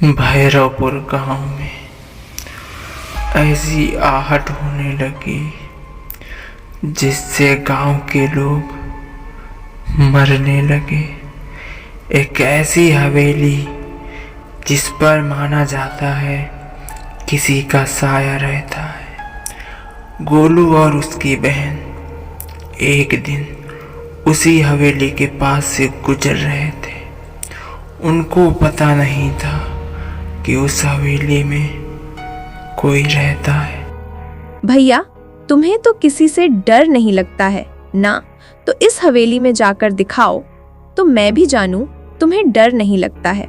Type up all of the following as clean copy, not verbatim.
भैरवपुर गांव में ऐसी आहट होने लगी जिससे गांव के लोग मरने लगे। एक ऐसी हवेली जिस पर माना जाता है किसी का साया रहता है। गोलू और उसकी बहन एक दिन उसी हवेली के पास से गुजर रहे थे। उनको पता नहीं था कि उस हवेली में कोई रहता है। भैया, तुम्हें तो किसी से डर नहीं लगता है ना? तो इस हवेली में जाकर दिखाओ तो मैं भी जानूं तुम्हें डर नहीं लगता है।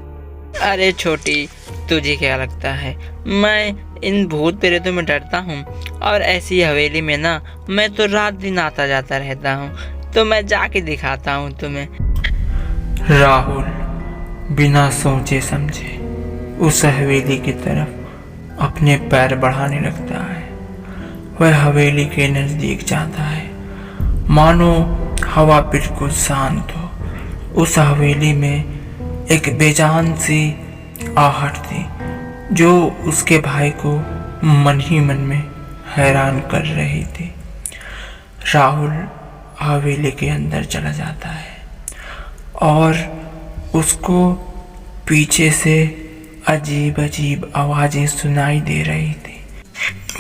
अरे छोटी, तुझे क्या लगता है मैं इन भूत प्रेतों में डरता हूँ? और ऐसी हवेली में ना मैं तो रात दिन आता जाता रहता हूँ, तो मैं जाके दिखाता हूँ तुम्हें। राहुल बिना सोचे समझे उस हवेली की तरफ अपने पैर बढ़ाने लगता है। वह हवेली के नजदीक जाता है, मानो हवा बिल्कुल शांत हो। उस हवेली में एक बेजान सी आहट थी जो उसके भाई को मन ही मन में हैरान कर रही थी। राहुल हवेली के अंदर चला जाता है और उसको पीछे से अजीब अजीब आवाजें सुनाई दे रही थी।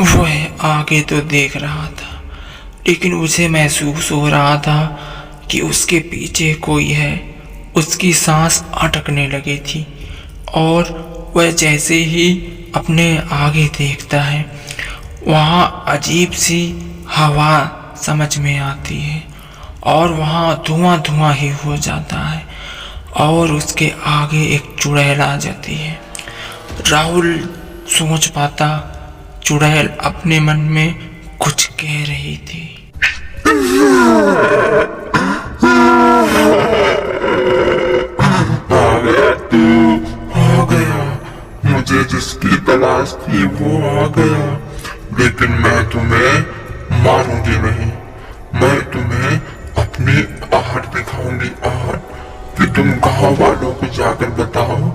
वह आगे तो देख रहा था, लेकिन उसे महसूस हो रहा था कि उसके पीछे कोई है। उसकी सांस अटकने लगी थी और वह जैसे ही अपने आगे देखता है, वहाँ अजीब सी हवा समझ में आती है और वहाँ धुआं धुआं ही हो जाता है और उसके आगे एक चुड़ैल आ जाती है। राहुल सोच पाता चुड़ैल अपने मन में कुछ कह रही थी। आ गया, मुझे जिसकी तलाश थी वो आ गया, लेकिन मैं तुम्हें मारूंगी नहीं। मैं तुम्हें अपनी आहट दिखाऊंगी, आहट कि तुम गाँव वालों को जाकर बताओ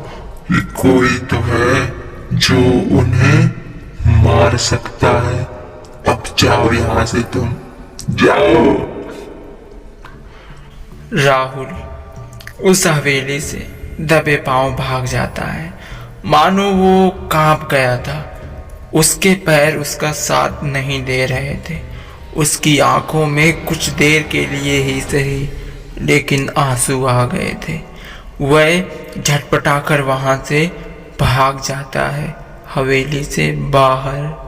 कि कोई तो है जो उन्हें मार सकता है। अब जाओ यहाँ से, तुम जाओ। राहुल उस हवेली से दबे पांव भाग जाता है, मानो वो कांप गया था। उसके पैर उसका साथ नहीं दे रहे थे। उसकी आंखों में कुछ देर के लिए ही सही, लेकिन आंसू आ गए थे। वह झटपटाकर वहां से भाग जाता है हवेली से बाहर।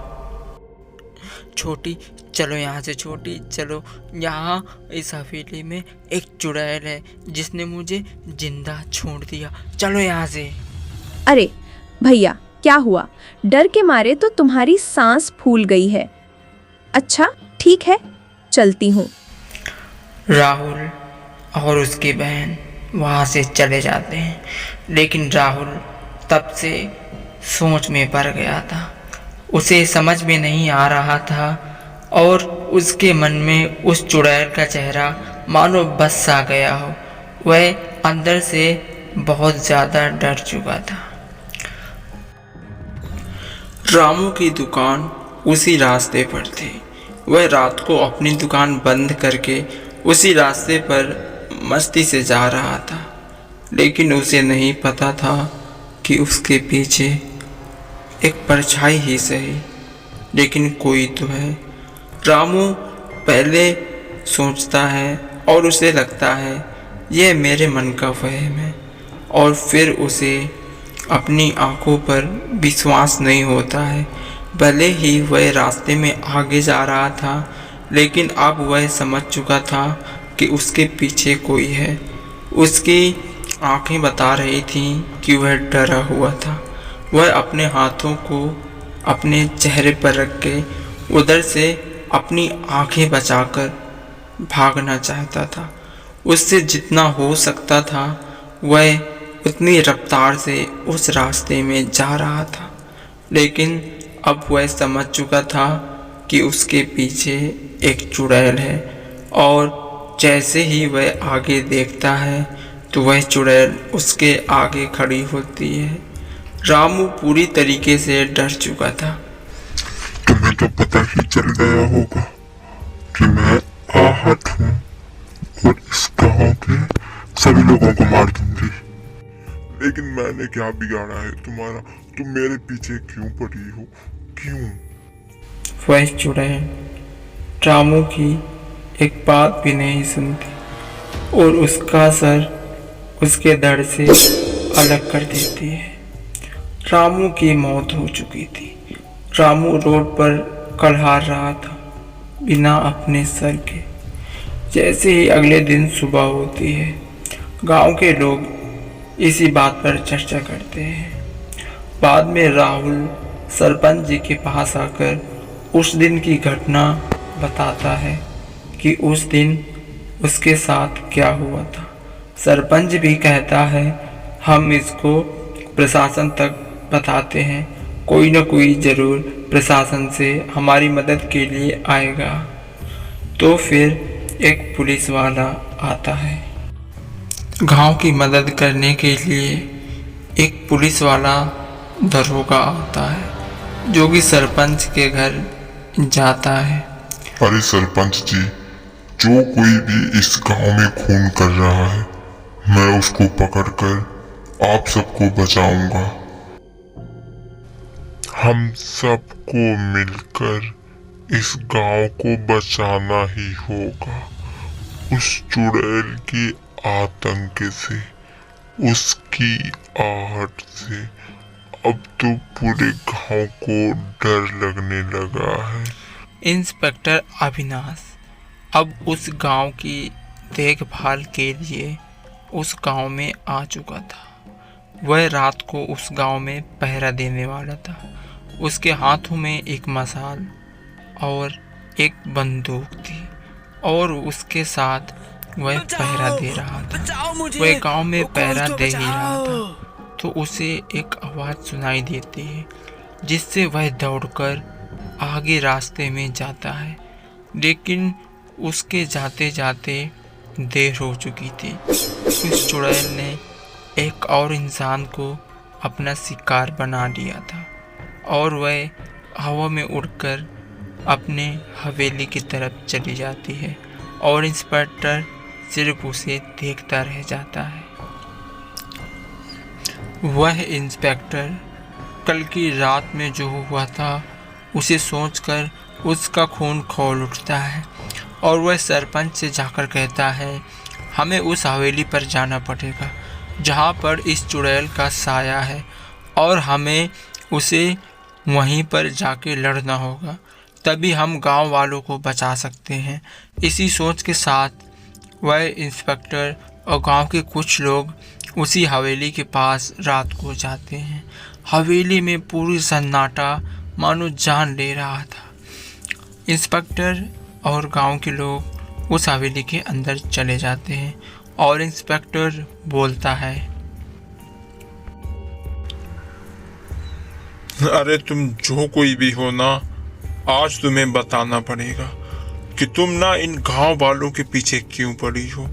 छोटी, चलो यहाँ से। छोटी चलो, यहाँ इस हवेली में एक चुड़ैल है जिसने मुझे जिंदा छोड़ दिया। चलो यहाँ से। अरे भैया, क्या हुआ? डर के मारे तो तुम्हारी सांस फूल गई है। अच्छा ठीक है, चलती हूँ। राहुल और उसकी बहन वहाँ से चले जाते हैं, लेकिन राहुल तब से सोच में पड़ गया था। उसे समझ में नहीं आ रहा था और उसके मन में उस चुड़ैल का चेहरा मानो बस सा गया हो। वह अंदर से बहुत ज़्यादा डर चुका था। रामू की दुकान उसी रास्ते पर थी। वह रात को अपनी दुकान बंद करके उसी रास्ते पर मस्ती से जा रहा था, लेकिन उसे नहीं पता था कि उसके पीछे एक परछाई ही सही, लेकिन कोई तो है। रामू पहले सोचता है और उसे लगता है यह मेरे मन का वहम है, और फिर उसे अपनी आंखों पर विश्वास नहीं होता है। भले ही वह रास्ते में आगे जा रहा था, लेकिन अब वह समझ चुका था कि उसके पीछे कोई है। उसकी आंखें बता रही थीं कि वह डरा हुआ था। वह अपने हाथों को अपने चेहरे पर रख के उधर से अपनी आंखें बचाकर भागना चाहता था। उससे जितना हो सकता था वह उतनी रफ्तार से उस रास्ते में जा रहा था, लेकिन अब वह समझ चुका था कि उसके पीछे एक चुड़ैल है। और जैसे ही वह आगे देखता है तो वह चुड़ैल उसके आगे खड़ी होती है। रामू पूरी तरीके से डर चुका था। तुम्हें तो पता ही चल गया होगा कि मैं आहट हूँ और इस गांव के सभी लोगों को मार दूंगी। लेकिन मैंने क्या बिगाड़ा है तुम्हारा? तुम मेरे पीछे क्यों पड़ी हो? क्यों? वह चुड़ैल रामू की एक बात भी नहीं सुनती और उसका सर उसके धड़ से अलग कर देती है। रामू की मौत हो चुकी थी। रामू रोड पर कलहार रहा था बिना अपने सर के। जैसे ही अगले दिन सुबह होती है, गांव के लोग इसी बात पर चर्चा करते हैं। बाद में राहुल सरपंच जी के पास आकर उस दिन की घटना बताता है कि उस दिन उसके साथ क्या हुआ था। सरपंच भी कहता है, हम इसको प्रशासन तक बताते हैं, कोई न कोई ज़रूर प्रशासन से हमारी मदद के लिए आएगा। तो फिर एक पुलिस वाला आता है। गांव की मदद करने के लिए एक पुलिस वाला दरोगा आता है जो कि सरपंच के घर जाता है। अरे सरपंच जी, जो कोई भी इस गांव में खून कर रहा है, मैं उसको पकड़कर आप सबको बचाऊंगा। हम सबको मिलकर इस गांव को बचाना ही होगा उस चुड़ैल के आतंक से, उसकी आहट से। अब तो पूरे गांव को डर लगने लगा है। इंस्पेक्टर अविनाश अब उस गांव की देखभाल के लिए उस गांव में आ चुका था। वह रात को उस गांव में पहरा देने वाला था। उसके हाथों में एक मशाल और एक बंदूक थी और उसके साथ वह पहरा दे रहा था। वह गांव में पहरा दे ही रहा था तो उसे एक आवाज़ सुनाई देती है जिससे वह दौड़कर आगे रास्ते में जाता है। लेकिन उसके जाते जाते देर हो चुकी थी। उस चुड़ैल ने एक और इंसान को अपना शिकार बना लिया था और वह हवा में उड़कर अपने हवेली की तरफ चली जाती है और इंस्पेक्टर सिर्फ उसे देखता रह जाता है। वह इंस्पेक्टर कल की रात में जो हुआ था उसे सोचकर उसका खून खौल उठता है और वह सरपंच से जाकर कहता है, हमें उस हवेली पर जाना पड़ेगा जहाँ पर इस चुड़ैल का साया है और हमें उसे वहीं पर जाके लड़ना होगा, तभी हम गांव वालों को बचा सकते हैं। इसी सोच के साथ वह इंस्पेक्टर और गांव के कुछ लोग उसी हवेली के पास रात को जाते हैं। हवेली में पूरी सन्नाटा मानो जान ले रहा था। इंस्पेक्टर और गांव के लोग उस हवेली के अंदर चले जाते हैं और इंस्पेक्टर बोलता है, अरे तुम जो कोई भी हो ना, आज तुम्हें बताना पड़ेगा कि तुम ना इन गांव वालों के पीछे क्यों पड़ी हो,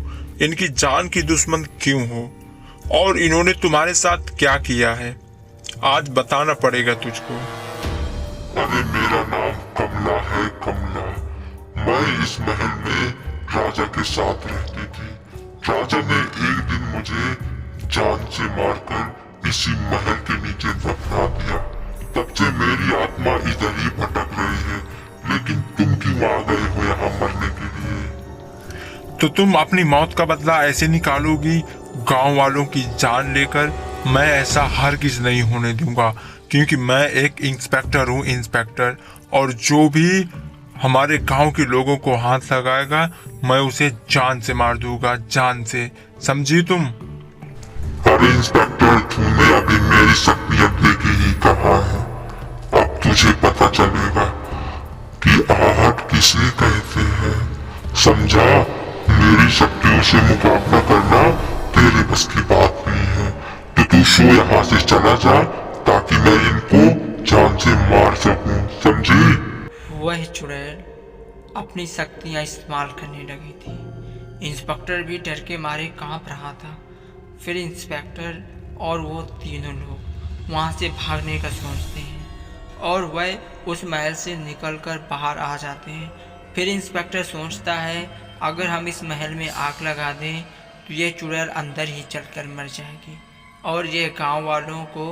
इनकी जान की दुश्मन क्यों हो और इन्होंने तुम्हारे साथ क्या किया है। आज बताना पड़ेगा तुझको। अरे मेरा नाम कमला है, कमला। मैं इस महल में राजा के साथ रहती थी। राजा ने एक दिन मुझे जान से मारकर इसी महल के नीचे दफना दिया। तब से मेरी आत्मा इधर ही भटक रही है, लेकिन तुम क्यों आ गए हो यहाँ मरने के लिए? तो तुम अपनी मौत का बदला ऐसे निकालोगी गांव वालों की जान लेकर? मैं ऐसा हरगिज नहीं होने दूंगा, क्योंकि मैं एक इंस्पेक्टर हूँ, इंस्पेक्टर। और जो भी हमारे गांव के लोगों को हाथ लगाएगा मैं उसे जान से मार दूंगा, जान से। समझी तुम? अरे इंस्पेक्टर, तूने अभी मेरी शक्तियाँ देखी ही कहा है। अब तुझे पता चलेगा कि आहट किसे कहते हैं। समझा? मेरी शक्तियों से मुकाबला करना तेरे बस की बात नहीं है। तो तू शो यहाँ से चला जा ताकि मैं इनको जान से मार सकूं। समझी? वह चुड़ैल अपनी शक्तियाँ इस्तेमाल करने लगी थी। इंस्पेक्टर भी डर के मारे कांप रहा था। फिर इंस्पेक्टर और वो तीनों लोग वहाँ से भागने का सोचते हैं और वह उस महल से निकलकर बाहर आ जाते हैं। फिर इंस्पेक्टर सोचता है अगर हम इस महल में आग लगा दें तो ये चुड़ैल अंदर ही जलकर मर जाएगी और ये गांव वालों को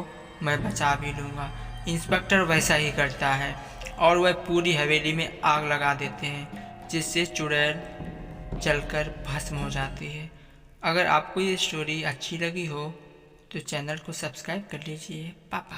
मैं बचा भी लूँगा। इंस्पेक्टर वैसा ही करता है और वह पूरी हवेली में आग लगा देते हैं जिससे चुड़ैल जलकर भस्म हो जाती है। अगर आपको ये स्टोरी अच्छी लगी हो तो चैनल को सब्सक्राइब कर लीजिए। Bye bye.